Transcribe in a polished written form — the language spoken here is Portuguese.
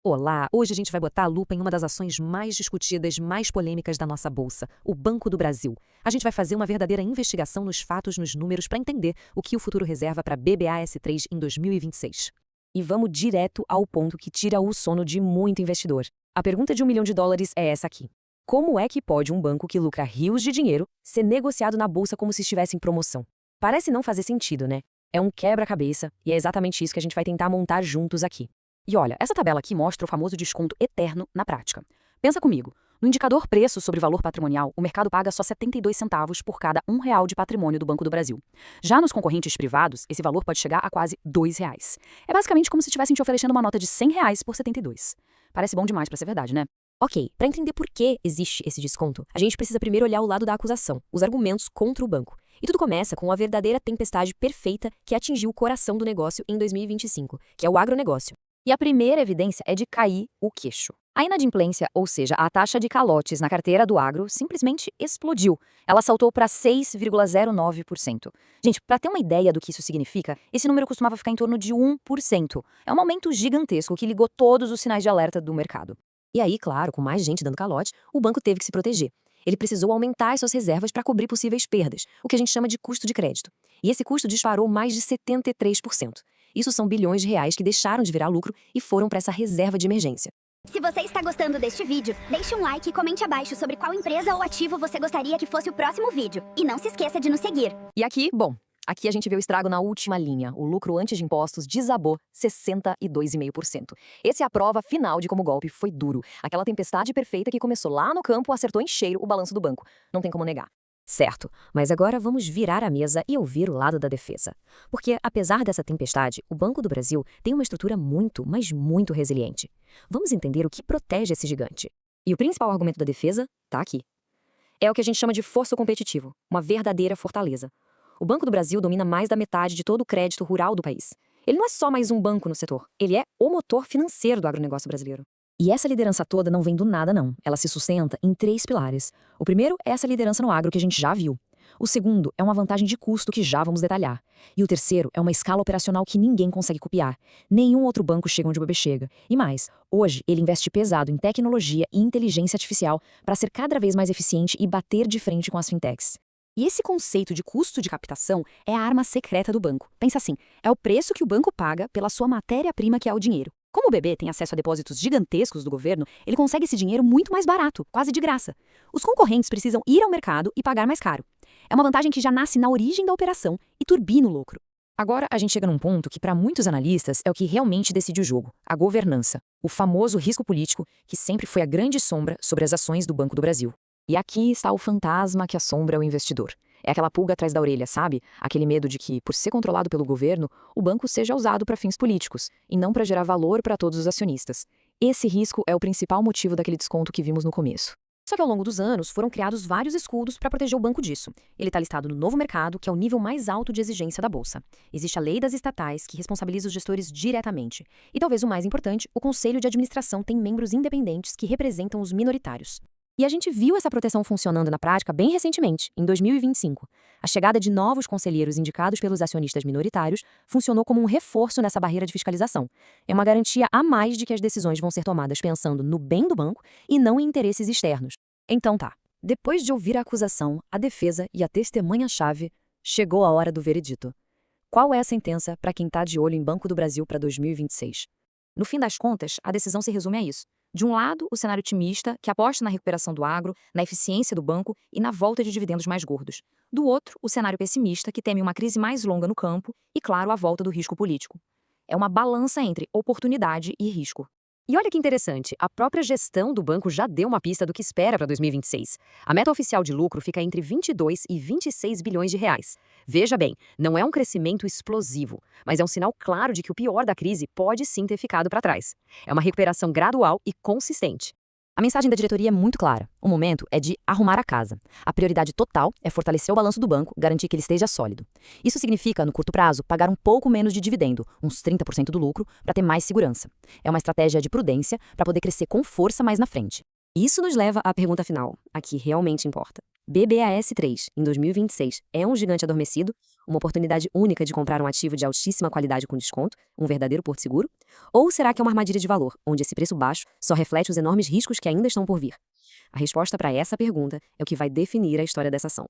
Olá, hoje a gente vai botar a lupa em uma das ações mais discutidas, mais polêmicas da nossa bolsa, o Banco do Brasil. A gente vai fazer uma verdadeira investigação nos fatos, nos números, para entender o que o futuro reserva para a BBAS3 em 2026. E vamos direto ao ponto que tira o sono de muito investidor. A pergunta de $1 milhão é essa aqui. Como é que pode um banco que lucra rios de dinheiro ser negociado na bolsa como se estivesse em promoção? Parece não fazer sentido, né? É um quebra-cabeça e é exatamente isso que a gente vai tentar montar juntos aqui. E olha, essa tabela aqui mostra o famoso desconto eterno na prática. Pensa comigo, no indicador preço sobre valor patrimonial, o mercado paga só 72 centavos por cada R$ 1 de patrimônio do Banco do Brasil. Já nos concorrentes privados, esse valor pode chegar a quase R$ 2. É basicamente como se estivessem te oferecendo uma nota de R$ 100 por 72. Parece bom demais pra ser verdade, né? Ok, para entender por que existe esse desconto, a gente precisa primeiro olhar o lado da acusação, os argumentos contra o banco. E tudo começa com a verdadeira tempestade perfeita que atingiu o coração do negócio em 2025, que é o agronegócio. E a primeira evidência é de cair o queixo. A inadimplência, ou seja, a taxa de calotes na carteira do agro, simplesmente explodiu. Ela saltou para 6,09%. Gente, para ter uma ideia do que isso significa, esse número costumava ficar em torno de 1%. É um aumento gigantesco que ligou todos os sinais de alerta do mercado. E aí, claro, com mais gente dando calote, o banco teve que se proteger. Ele precisou aumentar as suas reservas para cobrir possíveis perdas, o que a gente chama de custo de crédito. E esse custo disparou mais de 73%. Isso são bilhões de reais que deixaram de virar lucro e foram para essa reserva de emergência. Se você está gostando deste vídeo, deixe um like e comente abaixo sobre qual empresa ou ativo você gostaria que fosse o próximo vídeo. E não se esqueça de nos seguir. E aqui, aqui a gente vê o estrago na última linha. O lucro antes de impostos desabou 62,5%. Essa é a prova final de como o golpe foi duro. Aquela tempestade perfeita que começou lá no campo acertou em cheio o balanço do banco. Não tem como negar. Certo, mas agora vamos virar a mesa e ouvir o lado da defesa. Porque, apesar dessa tempestade, o Banco do Brasil tem uma estrutura muito, mas muito resiliente. Vamos entender o que protege esse gigante. E o principal argumento da defesa está aqui. É o que a gente chama de força competitivo, uma verdadeira fortaleza. O Banco do Brasil domina mais da metade de todo o crédito rural do país. Ele não é só mais um banco no setor, ele é o motor financeiro do agronegócio brasileiro. E essa liderança toda não vem do nada, não. Ela se sustenta em 3 pilares. O primeiro é essa liderança no agro que a gente já viu. O segundo é uma vantagem de custo que já vamos detalhar. E o terceiro é uma escala operacional que ninguém consegue copiar. Nenhum outro banco chega onde o BB chega. E mais, hoje ele investe pesado em tecnologia e inteligência artificial para ser cada vez mais eficiente e bater de frente com as fintechs. E esse conceito de custo de captação é a arma secreta do banco. Pensa assim, é o preço que o banco paga pela sua matéria-prima, que é o dinheiro. Como o BB tem acesso a depósitos gigantescos do governo, ele consegue esse dinheiro muito mais barato, quase de graça. Os concorrentes precisam ir ao mercado e pagar mais caro. É uma vantagem que já nasce na origem da operação e turbina o lucro. Agora a gente chega num ponto que para muitos analistas é o que realmente decide o jogo, a governança, o famoso risco político que sempre foi a grande sombra sobre as ações do Banco do Brasil. E aqui está o fantasma que assombra o investidor. É aquela pulga atrás da orelha, sabe? Aquele medo de que, por ser controlado pelo governo, o banco seja usado para fins políticos, e não para gerar valor para todos os acionistas. Esse risco é o principal motivo daquele desconto que vimos no começo. Só que ao longo dos anos foram criados vários escudos para proteger o banco disso. Ele está listado no novo mercado, que é o nível mais alto de exigência da bolsa. Existe a lei das estatais, que responsabiliza os gestores diretamente. E talvez o mais importante, o conselho de administração tem membros independentes que representam os minoritários. E a gente viu essa proteção funcionando na prática bem recentemente, em 2025. A chegada de novos conselheiros indicados pelos acionistas minoritários funcionou como um reforço nessa barreira de fiscalização. É uma garantia a mais de que as decisões vão ser tomadas pensando no bem do banco e não em interesses externos. Então tá, depois de ouvir a acusação, a defesa e a testemunha-chave, chegou a hora do veredito. Qual é a sentença para quem está de olho em Banco do Brasil para 2026? No fim das contas, a decisão se resume a isso. De um lado, o cenário otimista, que aposta na recuperação do agro, na eficiência do banco e na volta de dividendos mais gordos. Do outro, o cenário pessimista, que teme uma crise mais longa no campo e, claro, a volta do risco político. É uma balança entre oportunidade e risco. E olha que interessante, a própria gestão do banco já deu uma pista do que espera para 2026. A meta oficial de lucro fica entre 22 e 26 bilhões de reais. Veja bem, não é um crescimento explosivo, mas é um sinal claro de que o pior da crise pode sim ter ficado para trás. É uma recuperação gradual e consistente. A mensagem da diretoria é muito clara. O momento é de arrumar a casa. A prioridade total é fortalecer o balanço do banco, garantir que ele esteja sólido. Isso significa, no curto prazo, pagar um pouco menos de dividendo, uns 30% do lucro, para ter mais segurança. É uma estratégia de prudência para poder crescer com força mais na frente. Isso nos leva à pergunta final, a que realmente importa. BBAS3, em 2026, é um gigante adormecido, uma oportunidade única de comprar um ativo de altíssima qualidade com desconto, um verdadeiro porto seguro? Ou será que é uma armadilha de valor, onde esse preço baixo só reflete os enormes riscos que ainda estão por vir? A resposta para essa pergunta é o que vai definir a história dessa ação.